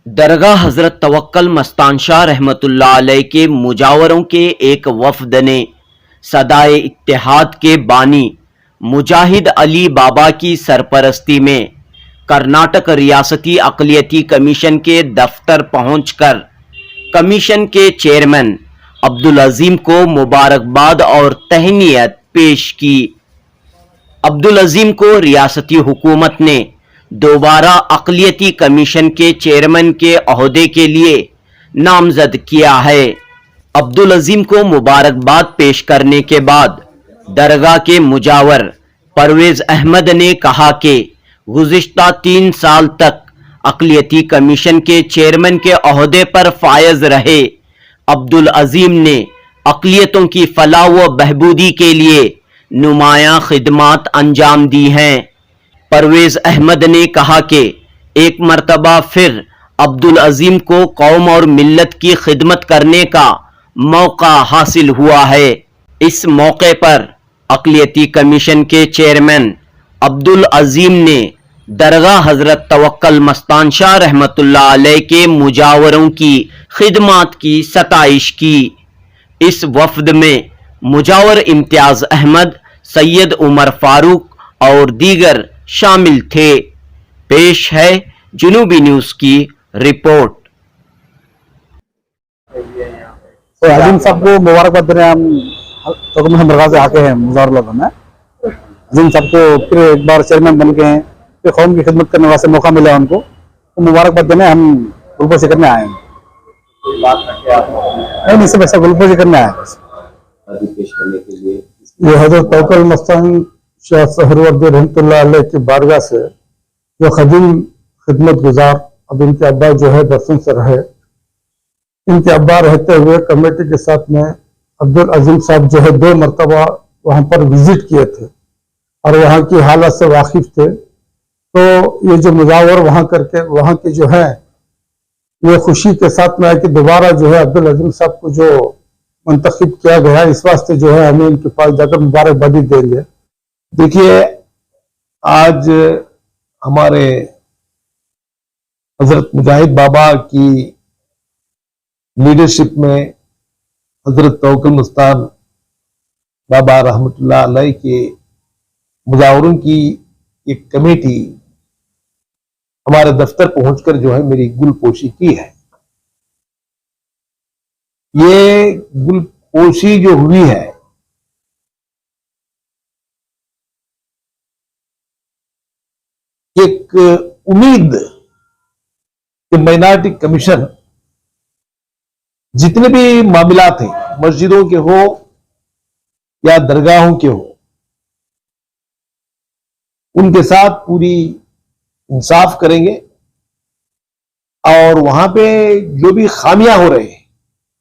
दरगाह हजरत तवक्कल मस्तान शाह रहमतुल्लाह अलैह के मुजावरों के एक वफद ने सदाए इत्तेहाद के बानी मुजाहिद अली बाबा की सरपरस्ती में कर्नाटक रियासती अक़लियती कमीशन के दफ्तर पहुंचकर कमीशन के चेयरमैन अब्दुल अजीम को मुबारकबाद और तहनीयत पेश की। अब्दुल अजीम को रियासती हुकूमत ने दोबारा अक़लियती कमीशन के चेयरमैन के ओहदे के लिए नामजद किया है। अब्दुल अजीम को मुबारकबाद पेश करने के बाद दरगाह के मुजावर परवेज अहमद ने कहा कि गुज़िश्ता 3 साल तक अक़लियती कमीशन के चेयरमैन के ओहदे पर फायज रहे अब्दुल अजीम ने अक़लियतों की फलाह व बहबूदी के लिए नुमायां खिदमात अंजाम दी हैं। परवेज अहमद ने कहा कि एक मर्तबा फिर अब्दुल अजीम को कौम और मिल्लत की खिदमत करने का मौका हासिल हुआ है। इस मौके पर अक़लियती कमीशन के चेयरमैन अब्दुल अजीम ने दरगाह हजरत तवक्कल मस्तान शाह रहमतुल्लाह अलैह के मुजावरों की खिदमात की सताइश की। इस वफद में मुजावर इम्तियाज अहमद, सैयद उमर फारूक और दीगर शामिल थे। पेश है जुनूबी न्यूज की रिपोर्ट। तो अजीम साहब को मुबारकबाद देने हम दरगाह से आके हैं मुजावर लोगों में। अजीम साहब को फिर एक बार चेयरमैन बन गए हैं, फिर कौम की खिदमत करने वास्ते मौका मिला उनको, तो मुबारकबाद देने हम गुलपोशी करने आए हैं। नहीं सिर्फ ऐसा गुलपोशी करने आए हैं। ये हजरत तवक्कल मस्तान शाह सहरवर्दी रहमतुल्लाह अलैह की बारगाह से जो खदीम खिदमत गुजार, अब इनके अब्बा जो है बरसों से रहे, इनके अब्बा रहते हुए कमेटी के साथ में अब्दुल अजीम साहब जो है 2 मरतबा वहाँ पर विजिट किए थे और वहाँ की हालत से वाकिफ थे। तो ये जो मुजावर वहाँ करके वहाँ की जो है ये खुशी के साथ में है कि दोबारा जो है अब्दुल अजीम साहब को जो मुंतखब किया गया, इस वास्ते जो है हमें इनके पास जाकर मुबारकबादी देंगे। देखिए, आज हमारे हजरत मुजाहिद बाबा की लीडरशिप में हजरत तवक्कल मस्तान बाबा रहमतुल्लाह अलैह के मुजावरों की एक कमेटी हमारे दफ्तर पहुंचकर जो है मेरी गुलपोशी की है। ये गुलपोशी जो हुई है एक उम्मीद कि माइनॉरिटी कमीशन जितने भी मामला थे, मस्जिदों के हो या दरगाहों के हो, उनके साथ पूरी इंसाफ करेंगे और वहां पे जो भी खामियां हो रहे हैं,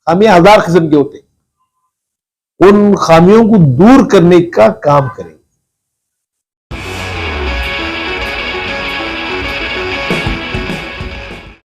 खामियां 1000 किस्म के होते हैं, उन खामियों को दूर करने का काम करेंगे।